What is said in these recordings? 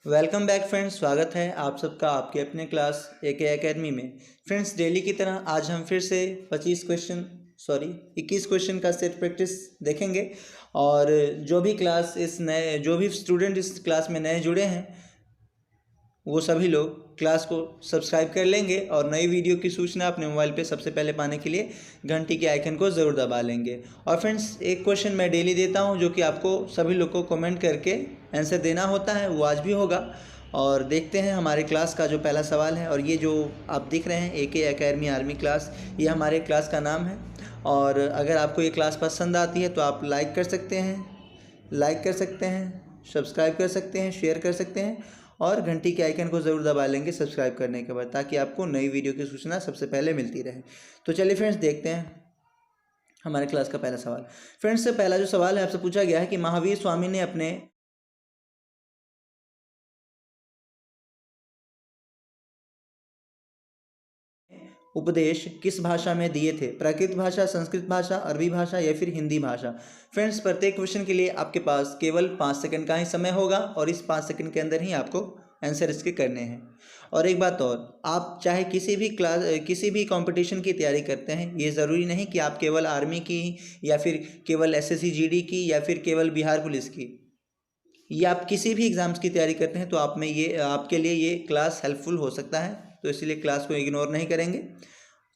Welcome back friends. स्वागत है आप सबका आपके अपने क्लास AK एकेडमी में। फ्रेंड्स, डेली की तरह आज हम फिर से 21 क्वेश्चन का सेट प्रैक्टिस देखेंगे। और जो भी स्टूडेंट इस क्लास में नए जुड़े हैं वो सभी लोग क्लास को सब्सक्राइब कर लेंगे और नई वीडियो की सूचना अपने मोबाइल पे सबसे पहले पाने के लिए घंटी के आइकन को ज़रूर दबा लेंगे। और फ्रेंड्स, एक क्वेश्चन मैं डेली देता हूं जो कि आपको सभी लोग को कमेंट करके आंसर देना होता है, वो आज भी होगा। और देखते हैं हमारे क्लास का जो पहला सवाल है। और ये जो आप दिख रहे हैं AK एकेडमी आर्मी क्लास, ये हमारे क्लास का नाम है। और अगर आपको ये क्लास पसंद आती है तो आप लाइक कर सकते हैं, सब्सक्राइब कर सकते हैं, शेयर कर सकते हैं और घंटी के आइकन को ज़रूर दबा लेंगे सब्सक्राइब करने के बाद, ताकि आपको नई वीडियो की सूचना सबसे पहले मिलती रहे। तो चलिए फ्रेंड्स, देखते हैं हमारे क्लास का पहला सवाल। फ्रेंड्स, पहला जो सवाल है आपसे पूछा गया है कि महावीर स्वामी ने अपने उपदेश किस भाषा में दिए थे? प्राकृत भाषा, संस्कृत भाषा, अरबी भाषा या फिर हिंदी भाषा? फ्रेंड्स, प्रत्येक क्वेश्चन के लिए आपके पास केवल 5 सेकंड का ही समय होगा और इस 5 सेकंड के अंदर ही आपको आंसर इसके करने हैं। और एक बात और, आप चाहे किसी भी कंपटीशन की तैयारी करते हैं, ये ज़रूरी नहीं कि आप केवल आर्मी की या फिर केवल SSC GD की या फिर केवल बिहार पुलिस की, ये आप किसी भी एग्ज़ाम्स की तैयारी करते हैं तो आपके लिए ये क्लास हेल्पफुल हो सकता है। तो इसलिए क्लास को इग्नोर नहीं करेंगे,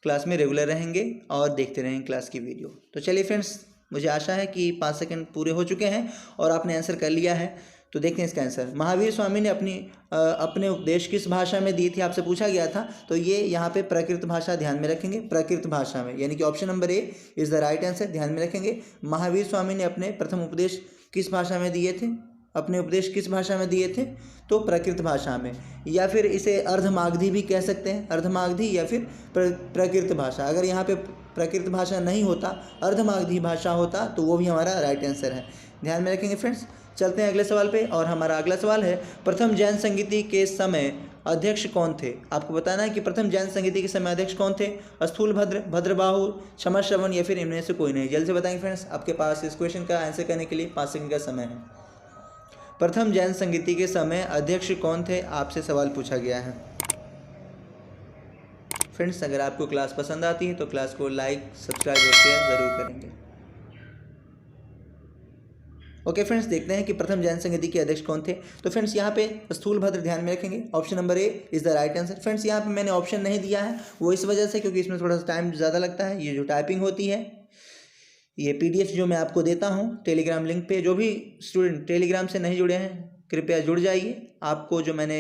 क्लास में रेगुलर रहेंगे और देखते रहेंगे क्लास की वीडियो। तो चलिए फ्रेंड्स, मुझे आशा है कि 5 सेकंड पूरे हो चुके हैं और आपने आंसर कर लिया है। तो देखते हैं इसका आंसर। महावीर स्वामी ने अपने उपदेश किस भाषा में दी थी, आपसे पूछा गया था। तो ये यहाँ पे प्राकृत भाषा ध्यान में रखेंगे, प्राकृत भाषा में, यानी कि option number A is the right answer. ध्यान में रखेंगे, महावीर स्वामी ने अपने प्रथम उपदेश किस भाषा में दिए थे? अपने उपदेश किस भाषा में दिए थे? तो प्राकृत भाषा में, या फिर इसे अर्धमागधी भी कह सकते हैं, अर्धमागधी या फिर प्राकृत भाषा। अगर यहाँ पे प्राकृत भाषा नहीं होता, अर्धमागधी भाषा होता, तो वो भी हमारा राइट आंसर है। ध्यान में रखेंगे फ्रेंड्स। चलते हैं अगले सवाल पे। और हमारा अगला सवाल है, प्रथम जैन संगीति के समय अध्यक्ष कौन थे? आपको बताना है कि प्रथम जैन संगीति के समय अध्यक्ष कौन थे। स्थूलभद्र, भद्रबाहु, क्षमा श्रवण या फिर इनमें से कोई नहीं। जल्द से बताएंगे फ्रेंड्स। आपके पास इस क्वेश्चन का आंसर करने के लिए 5 सेकंड का समय है। प्रथम जैन संगीति के समय अध्यक्ष कौन थे, आपसे सवाल पूछा गया है। फ्रेंड्स, अगर आपको क्लास पसंद आती है तो क्लास को लाइक, सब्सक्राइब और शेयर ज़रूर करेंगे। ओके फ्रेंड्स, देखते हैं कि प्रथम जैन संगीति के अध्यक्ष कौन थे। तो फ्रेंड्स, यहाँ पे स्थूलभद्र ध्यान में रखेंगे, option number A is the right answer. Friends, यहाँ पे मैंने ऑप्शन नहीं दिया है, वो इस वजह से क्योंकि इसमें थोड़ा सा टाइम ज़्यादा लगता है। ये जो टाइपिंग होती है, ये PDF जो मैं आपको देता हूँ टेलीग्राम लिंक पे, जो भी स्टूडेंट टेलीग्राम से नहीं जुड़े हैं कृपया जुड़ जाइए। आपको जो मैंने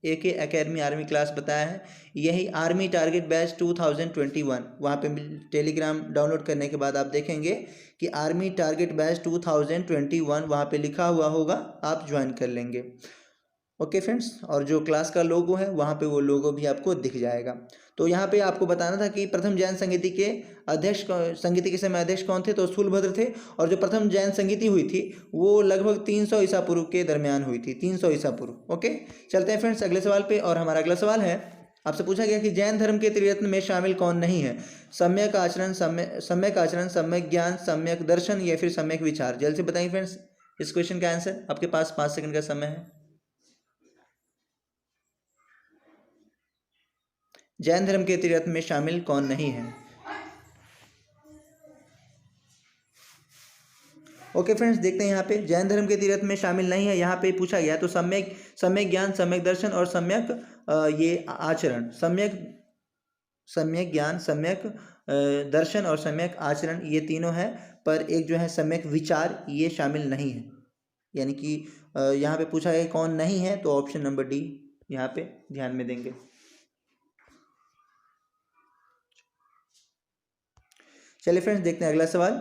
AK एकेडमी आर्मी क्लास बताया है, यही आर्मी टारगेट बैच 2021, वहाँ पे टेलीग्राम डाउनलोड करने के बाद आप देखेंगे कि आर्मी टारगेट बैच 2021 वहाँ पे लिखा हुआ होगा, आप ज्वाइन कर लेंगे। ओके फ्रेंड्स, और जो क्लास का लोगो है वहाँ पे वो लोगो भी आपको दिख जाएगा। तो यहाँ पे आपको बताना था कि प्रथम जैन संगीति के समय अध्यक्ष कौन थे। तो स्थूलभद्र थे। और जो प्रथम जैन संगीति हुई थी वो लगभग 300 ईसा पूर्व के दरमियान हुई थी, 300 ईसा पूर्व। ओके, चलते हैं फ्रेंड्स अगले सवाल पे। और हमारा अगला सवाल है, आपसे पूछा गया कि जैन धर्म के त्रिरत्न में शामिल कौन नहीं है? सम्यक आचरण, सम्यक ज्ञान, सम्यक दर्शन या फिर सम्यक विचार? जल्द से बताइए फ्रेंड्स इस क्वेश्चन का आंसर। आपके पास 5 सेकंड का समय है। जैन धर्म के त्रिरत्न में शामिल कौन नहीं है? ओके फ्रेंड्स, देखते हैं यहाँ पे जैन धर्म के त्रिरत्न में शामिल नहीं है, यहाँ पे पूछा गया। तो सम्यक ज्ञान, सम्यक दर्शन और सम्यक ये आचरण, सम्यक ज्ञान, सम्यक दर्शन और सम्यक आचरण, ये तीनों है। पर एक जो है सम्यक विचार, ये शामिल नहीं है। यानी कि यहाँ पे पूछा गया कौन नहीं है, तो ऑप्शन नंबर D यहाँ पे ध्यान में देंगे। चलिए फ्रेंड्स, देखते हैं अगला सवाल।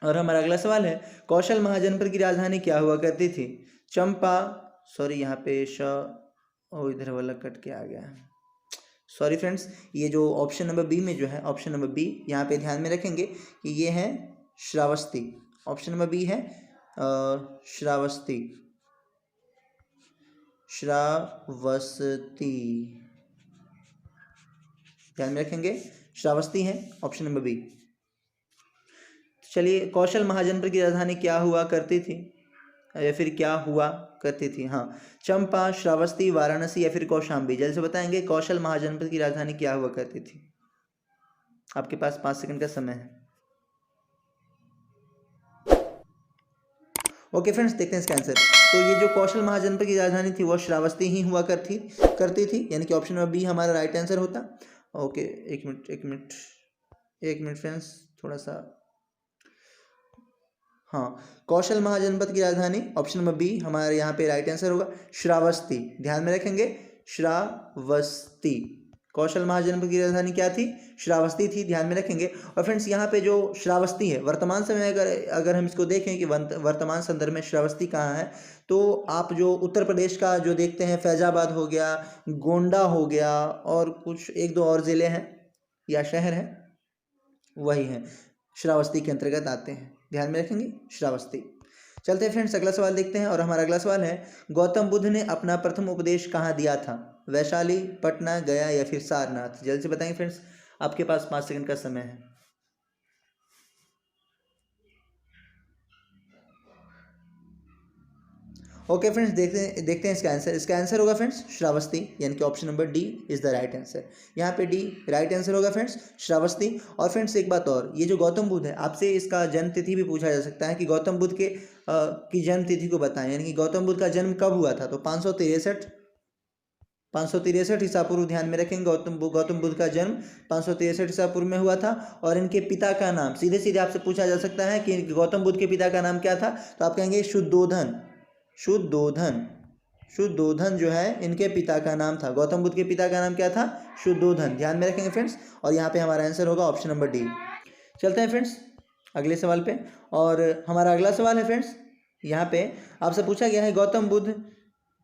और हमारा अगला सवाल है, कौशल महाजनपद की राजधानी क्या हुआ करती थी? चंपा, सॉरी यहाँ पे इधर वाला कट के आ गया है, सॉरी फ्रेंड्स। ये जो ऑप्शन नंबर B में जो है, ऑप्शन नंबर B यहाँ पे ध्यान में रखेंगे कि ये है श्रावस्ती। ऑप्शन नंबर B है श्रावस्ती, ध्यान में रखेंगे, श्रावस्ती है ऑप्शन नंबर B। चलिए, कौशल महाजनपद की राजधानी क्या हुआ करती थी? या फिर क्या हुआ करती थी? हाँ, चंपा, श्रावस्ती, वाराणसी या फिर कौशाम्बी। जल्द से बताएंगे कौशल महाजनपद की राजधानी क्या हुआ करती थी? आपके पास 5 सेकंड का समय है। ओके फ्रेंड्स, देखते हैं इसका आंसर। तो ये जो कौशल महाजनपद की राजधानी थी वो श्रावस्ती ही हुआ करती थी, यानी कि ऑप्शन नंबर बी हमारा राइट आंसर होता। ओके, एक मिनट फ्रेंड्स, थोड़ा सा। हाँ, कौशल महाजनपद की राजधानी ऑप्शन नंबर बी हमारे यहाँ पे राइट आंसर होगा, श्रावस्ती। ध्यान में रखेंगे, श्रावस्ती। कौशल महाजनपद की राजधानी क्या थी? श्रावस्ती थी, ध्यान में रखेंगे। और फ्रेंड्स यहाँ पे जो श्रावस्ती है, वर्तमान समय अगर हम इसको देखें कि वर्तमान संदर्भ में श्रावस्ती कहाँ है, तो आप जो उत्तर प्रदेश का जो देखते हैं, फैजाबाद हो गया, गोंडा हो गया, और कुछ एक दो और ज़िले हैं या शहर हैं, वही हैं, श्रावस्ती के अंतर्गत आते हैं। ध्यान में रखेंगे, श्रावस्ती। चलते हैं फ्रेंड्स, अगला सवाल देखते हैं। और हमारा अगला सवाल है, गौतम बुद्ध ने अपना प्रथम उपदेश कहाँ दिया था? वैशाली, पटना, गया या फिर सारनाथ? जल्द से बताएंगे फ्रेंड्स, आपके पास 5 सेकंड का समय है। ओके फ्रेंड्स, देखते हैं इसका आंसर। इसका आंसर होगा फ्रेंड्स श्रावस्ती, यानी कि option number D is the right answer. यहाँ पे डी राइट आंसर होगा फ्रेंड्स, श्रावस्ती। और फ्रेंड्स एक बात और, ये जो गौतम बुद्ध है, आपसे इसका जन्म तिथि भी पूछा जा सकता है कि गौतम बुद्ध की जन्म तिथि को बताएं, यानी कि गौतम बुद्ध का जन्म कब हुआ था? तो 563 ईसा पूर्व। ध्यान में रखेंगे, गौतम बुद्ध का जन्म 563 ईसा पूर्व में हुआ था। और इनके पिता का नाम सीधे सीधे आपसे पूछा जा सकता है कि गौतम बुद्ध के पिता का नाम क्या था? तो आप कहेंगे शुद्धोधन जो है इनके पिता का नाम था। गौतम बुद्ध के पिता का नाम क्या था? शुद्धोधन। ध्यान में रखेंगे फ्रेंड्स, और यहाँ पे हमारा आंसर होगा ऑप्शन नंबर डी। चलते हैं फ्रेंड्स अगले सवाल पे। और हमारा अगला सवाल है फ्रेंड्स, यहाँ पे आपसे पूछा गया है, गौतम बुद्ध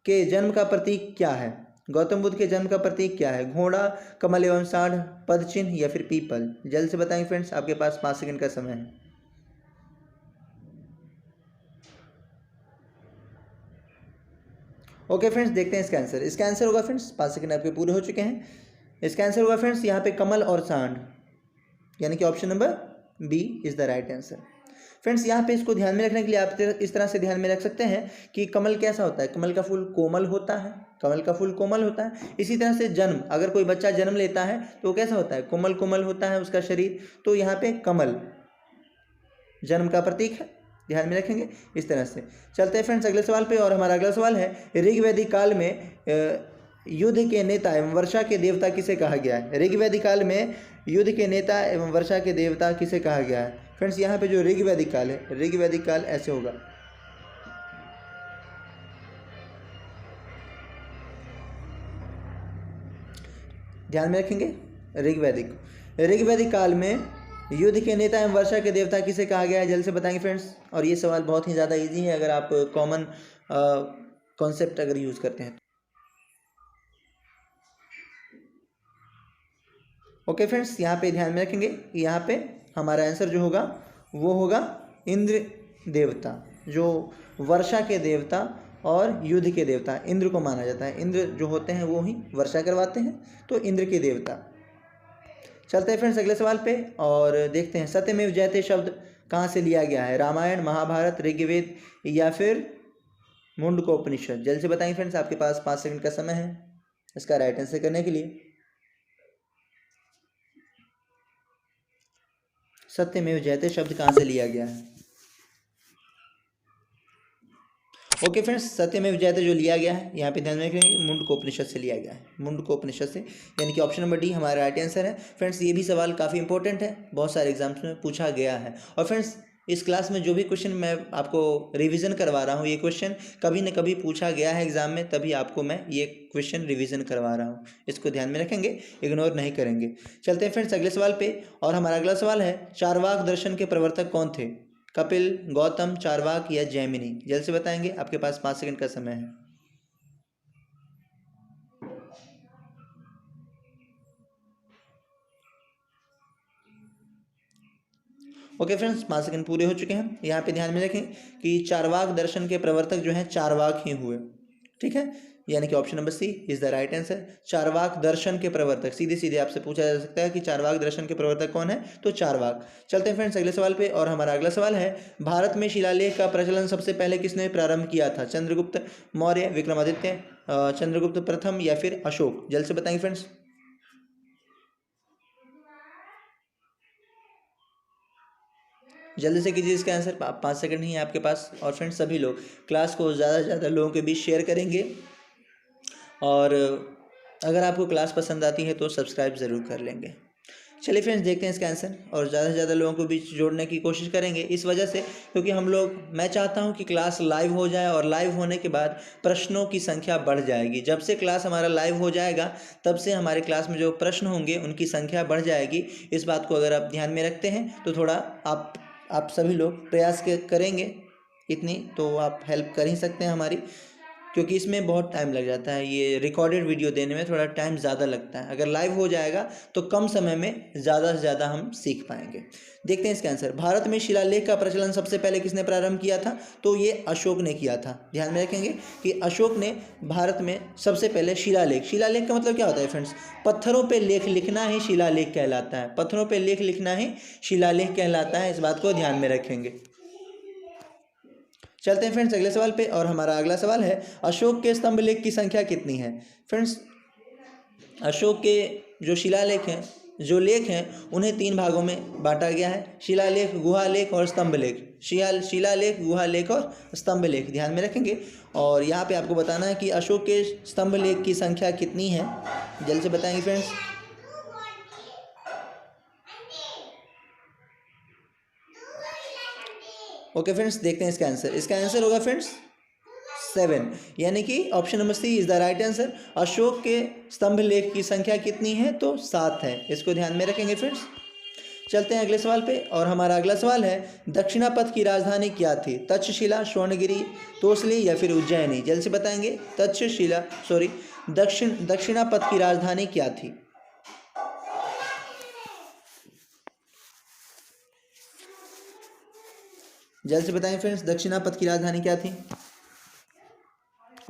के जन्म का प्रतीक क्या है? गौतम बुद्ध के जन्म का प्रतीक क्या है? घोड़ा, कमल एवं साढ़, पद चिन्ह या फिर पीपल? जल्द से बताएंगे फ्रेंड्स, आपके पास 5 सेकंड का समय है। ओके फ्रेंड्स, देखते हैं इसका आंसर। इसका आंसर होगा फ्रेंड्स, 5 सेकंड आपके पूरे हो चुके हैं। इसका आंसर होगा फ्रेंड्स यहाँ पे कमल और सांड, यानी कि option number B is the right answer. Friends यहाँ पे इसको ध्यान में रखने के लिए आप इस तरह से ध्यान में रख सकते हैं कि कमल कैसा होता है? कमल का फूल कोमल होता है, कमल का फूल कोमल होता है। इसी तरह से जन्म, अगर कोई बच्चा जन्म लेता है तो कैसा होता है? कोमल कोमल होता है उसका शरीर। तो यहाँ पे कमल जन्म का प्रतीक है, ध्यान में रखेंगे इस तरह से। चलते हैं फ्रेंड्स अगले सवाल पे। और हमारा अगला सवाल है, ऋग्वैदिक काल में युद्ध के नेता एवं वर्षा के देवता किसे कहा गया है? ऋग्वैदिक काल में युद्ध के नेता एवं वर्षा के देवता किसे कहा गया है? फ्रेंड्स यहाँ पे जो ऋग्वैदिक काल है, ऋग्वैदिक काल ऐसे होगा, ध्यान में रखेंगे, ऋग्वैदिक काल में युद्ध के नेता एवं वर्षा के देवता किसे कहा गया है? जल्द से बताएंगे फ्रेंड्स। और ये सवाल बहुत ही ज़्यादा इजी है अगर आप कॉमन कॉन्सेप्ट अगर यूज़ करते हैं। ओके फ्रेंड्स, यहाँ पे ध्यान में रखेंगे, यहाँ पे हमारा आंसर जो होगा वो होगा इंद्र देवता, जो वर्षा के देवता और युद्ध के देवता इंद्र को माना जाता है। इंद्र जो होते हैं वो ही वर्षा करवाते हैं, तो इंद्र के देवता। चलते हैं फ्रेंड्स अगले सवाल पे और देखते हैं, सत्यमेव जयते शब्द कहाँ से लिया गया है? रामायण, महाभारत, ऋग्वेद या फिर मुंडकोपनिषद? जल्द से बताएंगे फ्रेंड्स, आपके पास 5 सेकंड का समय है इसका राइट आंसर करने के लिए। सत्यमेव जयते शब्द कहाँ से लिया गया है? ओके फ्रेंड्स, सत्यमेव जयते जो लिया गया है यहाँ पे ध्यान में रखेंगे, मुंडकोपनिषद से लिया गया है, मुंडकोपनिषद से, यानी कि ऑप्शन नंबर डी हमारा राइट आंसर है। फ्रेंड्स ये भी सवाल काफ़ी इंपॉर्टेंट है, बहुत सारे एग्जाम्स में पूछा गया है। और फ्रेंड्स इस क्लास में जो भी क्वेश्चन मैं आपको रिवीजन करवा रहा हूँ, ये क्वेश्चन कभी न कभी पूछा गया है एग्जाम में, तभी आपको मैं ये क्वेश्चन रिवीजन करवा रहा हूँ। इसको ध्यान में रखेंगे, इग्नोर नहीं करेंगे। चलते हैं फ्रेंड्स अगले सवाल पे। और हमारा अगला सवाल है, चारवाक दर्शन के प्रवर्तक कौन थे? कपिल, गौतम, चारवाक या जैमिनी? जल्द से बताएंगे, आपके पास 5 सेकंड का समय है। ओके फ्रेंड्स, 5 सेकंड पूरे हो चुके हैं। यहाँ पे ध्यान में रखें कि चारवाक दर्शन के प्रवर्तक जो हैं चारवाक ही हुए, ठीक है, यानी कि option number C is the right answer. Charvaka दर्शन के प्रवर्तक, सीधे सीधे आपसे पूछा जा सकता है कि चारवाक दर्शन के प्रवर्तक कौन है, तो चारवाक। चलते हैं फ्रेंड्स अगले सवाल पे, और हमारा अगला सवाल है, भारत में शिलालेख का प्रचलन सबसे पहले किसने प्रारंभ किया था? चंद्रगुप्त मौर्य, विक्रमादित्य, चंद्रगुप्त प्रथम या फिर अशोक? जल्द से बताएंगे फ्रेंड्स। जल्दी से कीजिए इसका आंसर, 5 सेकंड ही है आपके पास। और फ्रेंड्स सभी लोग क्लास को ज़्यादा से ज़्यादा लोगों के बीच शेयर करेंगे, और अगर आपको क्लास पसंद आती है तो सब्सक्राइब ज़रूर कर लेंगे। चलिए फ्रेंड्स देखते हैं इसका आंसर, और ज़्यादा से ज़्यादा लोगों को बीच जोड़ने की कोशिश करेंगे, इस वजह से क्योंकि मैं चाहता हूं कि क्लास लाइव हो जाए, और लाइव होने के बाद प्रश्नों की संख्या बढ़ जाएगी। जब से क्लास हमारा लाइव हो जाएगा तब से हमारे क्लास में जो प्रश्न होंगे उनकी संख्या बढ़ जाएगी। इस बात को अगर आप ध्यान में रखते हैं तो थोड़ा आप सभी लोग प्रयास करेंगे इतनी, तो आप हेल्प कर ही सकते हैं हमारी, क्योंकि इसमें बहुत टाइम लग जाता है, ये रिकॉर्डेड वीडियो देने में थोड़ा टाइम ज़्यादा लगता है। अगर लाइव हो जाएगा तो कम समय में ज़्यादा से ज़्यादा हम सीख पाएंगे। देखते हैं इसका आंसर, भारत में शिलालेख का प्रचलन सबसे पहले किसने प्रारंभ किया था? तो ये अशोक ने किया था। ध्यान में रखेंगे कि अशोक ने भारत में सबसे पहले शिलालेख का मतलब क्या होता है फ्रेंड्स? पत्थरों पर लेख लिखना ही शिलालेख कहलाता है। पत्थरों पर लेख लिखना ही शिलालेख कहलाता है, इस बात को ध्यान में रखेंगे। चलते हैं फ्रेंड्स अगले सवाल पे, और हमारा अगला सवाल है, अशोक के स्तंभ लेख की संख्या कितनी है? फ्रेंड्स अशोक के जो शिलालेख हैं, जो लेख हैं, उन्हें 3 भागों में बांटा गया है, शिलालेख, गुहालेख और स्तंभ लेख। शिलालेख, गुहालेख और स्तंभ लेख, ध्यान में रखेंगे। और यहाँ पे आपको बताना है कि अशोक के स्तंभ लेख की संख्या कितनी है, जल्द से बताएंगे फ्रेंड्स। ओके फ्रेंड्स देखते हैं इसका आंसर। इसका आंसर होगा फ्रेंड्स 7, यानी कि option number C is the right answer. Ashoka के स्तंभ लेख की संख्या कितनी है? तो 7 है, इसको ध्यान में रखेंगे फ्रेंड्स। चलते हैं अगले सवाल पे, और हमारा अगला सवाल है, दक्षिणापथ की राजधानी क्या थी? तक्षशिला, स्वर्णगिरी, तोसली या फिर उज्जैनी? जल्द से बताएंगे। दक्षिणापथ की राजधानी क्या थी? जल्द से बताएं फ्रेंड्स, दक्षिणापथ की राजधानी क्या थी?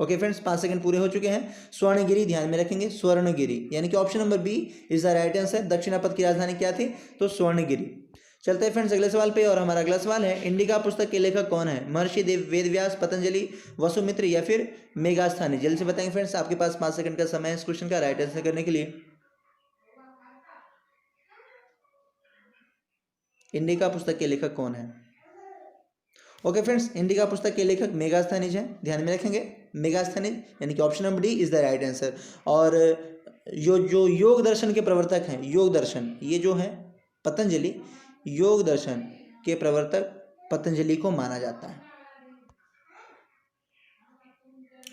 ओके फ्रेंड्स 5 सेकंड पूरे हो चुके हैं। स्वर्णगिरी, ध्यान में रखेंगे, स्वर्णगिरी, यानी कि option number B is the right answer. Dakshinapatha की राजधानी क्या थी? तो स्वर्णगिरी। चलते हैं फ्रेंड्स अगले सवाल पे, और हमारा अगला सवाल है, इंडिका पुस्तक के लेखक कौन है? महर्षि वेदव्यास, पतंजलि, वसुमित्र या फिर मेगास्थानी? जल्द से बताएंगे फ्रेंड्स, आपके पास 5 सेकंड का समय है इस क्वेश्चन का राइट आंसर करने के लिए। इंडिका पुस्तक के लेखक कौन है? ओके फ्रेंड्स, इंडिका पुस्तक के लेखक मेगास्थनीज हैं, ध्यान में रखेंगे, मेगास्थनीज, यानी कि option number D is the right answer. और जो योग दर्शन के प्रवर्तक हैं, योग दर्शन, ये जो है पतंजलि, योग दर्शन के प्रवर्तक पतंजलि को माना जाता है।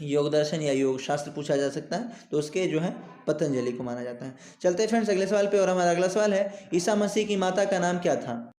योग दर्शन या योग शास्त्र पूछा जा सकता है तो उसके जो है पतंजलि को माना जाता है। चलते हैं फ्रेंड्स अगले सवाल पे, और हमारा अगला सवाल है, ईसा मसीह की माता का नाम क्या था?